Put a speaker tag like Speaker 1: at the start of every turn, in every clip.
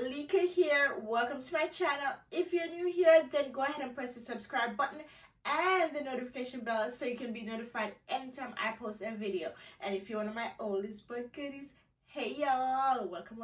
Speaker 1: Lika here. Welcome to my channel. If you're new here, then go ahead and press the subscribe button and the notification bell so you can be notified anytime I post a video. And if you're one of my oldest but goodies, hey y'all, welcome.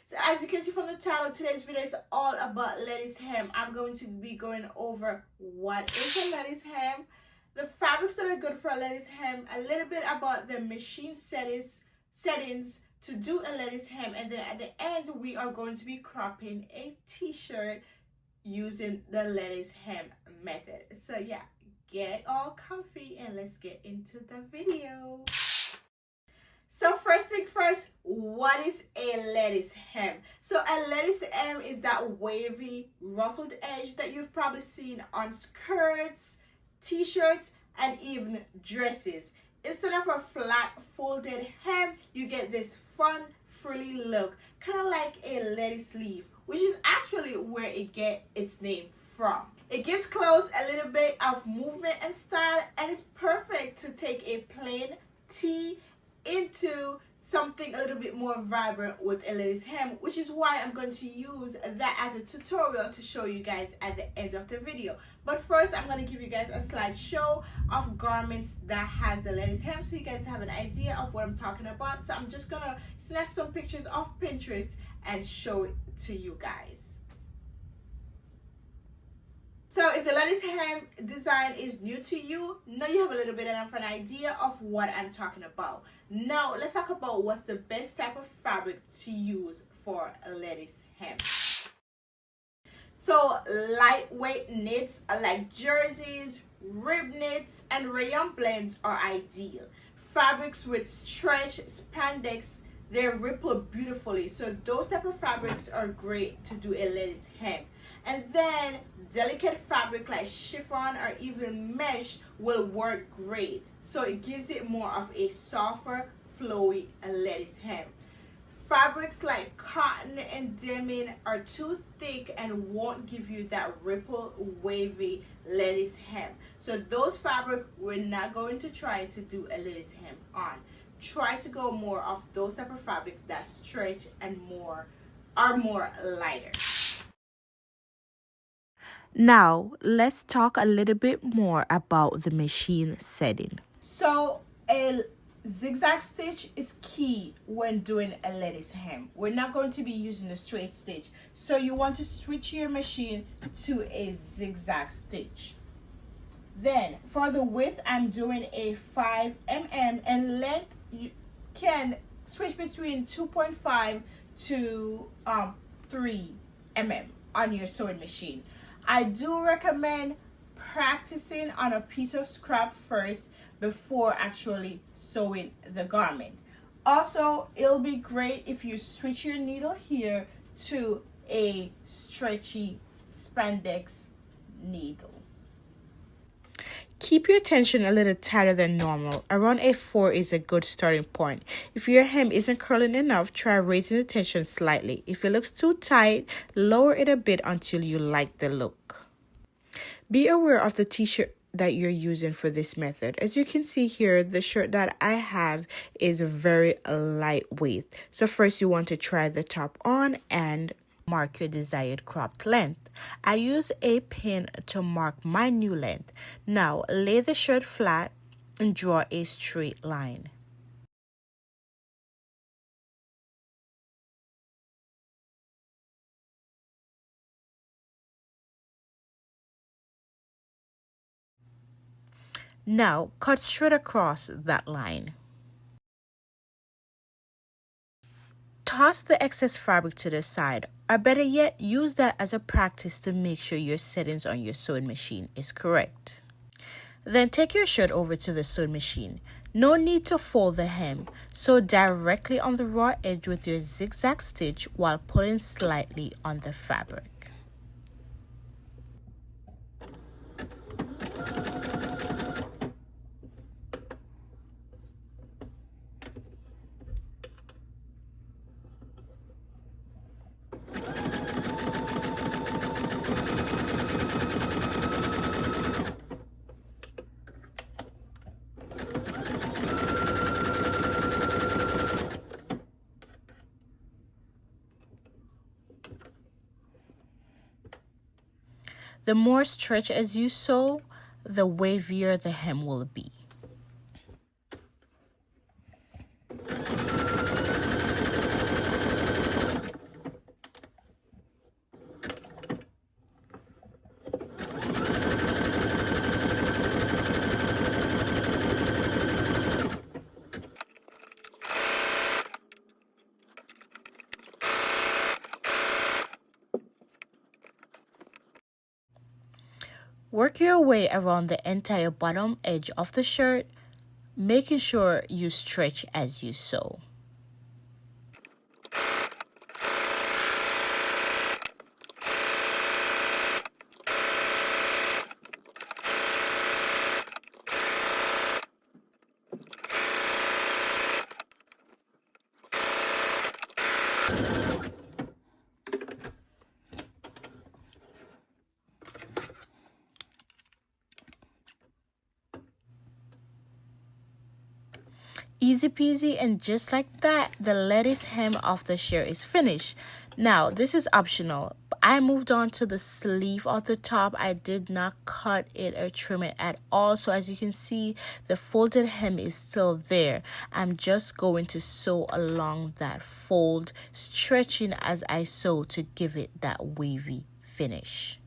Speaker 1: So as you can see from the title, today's video is all about lettuce hem. I'm going to be going over what is a lettuce hem, the fabrics that are good for a lettuce hem, a little bit about the machine settings to do a lettuce hem, and then at the end we are going to be cropping a t-shirt using the lettuce hem method. So yeah, get all comfy and let's get into the video. So first thing first, what is a lettuce hem? So a lettuce hem is that wavy ruffled edge that you've probably seen on skirts, t-shirts, and even dresses. Instead of a flat folded hem, you get this fun frilly look, kind of like a lettuce leaf, which is actually where it gets its name from. It gives clothes a little bit of movement and style, and it's perfect to take a plain tee into something a little bit more vibrant with a lettuce hem, which is why I'm going to use that as a tutorial to show you guys at the end of the video. But first, I'm going to give you guys a slideshow of garments that has the lettuce hem so you guys have an idea of what I'm talking about. So I'm just going to snatch some pictures off Pinterest and show it to you guys. So if the lettuce hem design is new to you, now you have a little bit of an idea of what I'm talking about. Now let's talk about what's the best type of fabric to use for a lettuce hem. So lightweight knits like jerseys, rib knits, and rayon blends are ideal. Fabrics with stretch spandex, they ripple beautifully. So those type of fabrics are great to do a lettuce hem. And then delicate fabric like chiffon or even mesh will work great. So it gives it more of a softer, flowy lettuce hem. Fabrics like cotton and denim are too thick and won't give you that ripple, wavy lettuce hem. So those fabric we're not going to try to do a lettuce hem on. Try to go more of those type of fabrics that stretch and are more lighter.
Speaker 2: Now, let's talk a little bit more about the machine setting.
Speaker 1: So, a zigzag stitch is key when doing a lettuce hem. We're not going to be using a straight stitch. So, you want to switch your machine to a zigzag stitch. Then, for the width, I'm doing a 5 mm, and length, you can switch between 2.5 to 3 mm on your sewing machine. I do recommend practicing on a piece of scrap first before actually sewing the garment. Also, it'll be great if you switch your needle here to a stretchy spandex needle.
Speaker 2: Keep your tension a little tighter than normal. Around a 4 is a good starting point. If your hem isn't curling enough, try raising the tension slightly. If it looks too tight, lower it a bit until you like the look. Be aware of the t-shirt that you're using for this method. As you can see here, the shirt that I have is very lightweight. So first you want to try the top on and mark your desired cropped length. I use a pin to mark my new length. Now lay the shirt flat and draw a straight line. Now cut straight across that line. Toss the excess fabric to the side, or better yet, use that as a practice to make sure your settings on your sewing machine is correct. Then take your shirt over to the sewing machine. No need to fold the hem. Sew directly on the raw edge with your zigzag stitch while pulling slightly on the fabric. The more stretch as you sew, the wavier the hem will be. Work your way around the entire bottom edge of the shirt, making sure you stretch as you sew. Easy peasy, and just like that, the lettuce hem of the shirt is finished. Now, this is optional. I moved on to the sleeve of the top. I did not cut it or trim it at all. So as you can see, the folded hem is still there. I'm just going to sew along that fold, stretching as I sew to give it that wavy finish.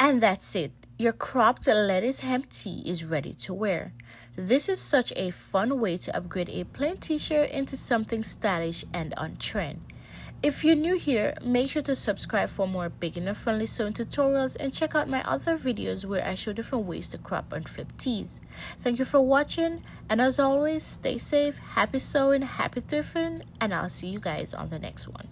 Speaker 2: And that's it. Your cropped lettuce hem tee is ready to wear. This is such a fun way to upgrade a plain t-shirt into something stylish and on trend. If you're new here, make sure to subscribe for more beginner-friendly sewing tutorials and check out my other videos where I show different ways to crop and flip tees. Thank you for watching, and as always, stay safe, happy sewing, happy thrifting, and I'll see you guys on the next one.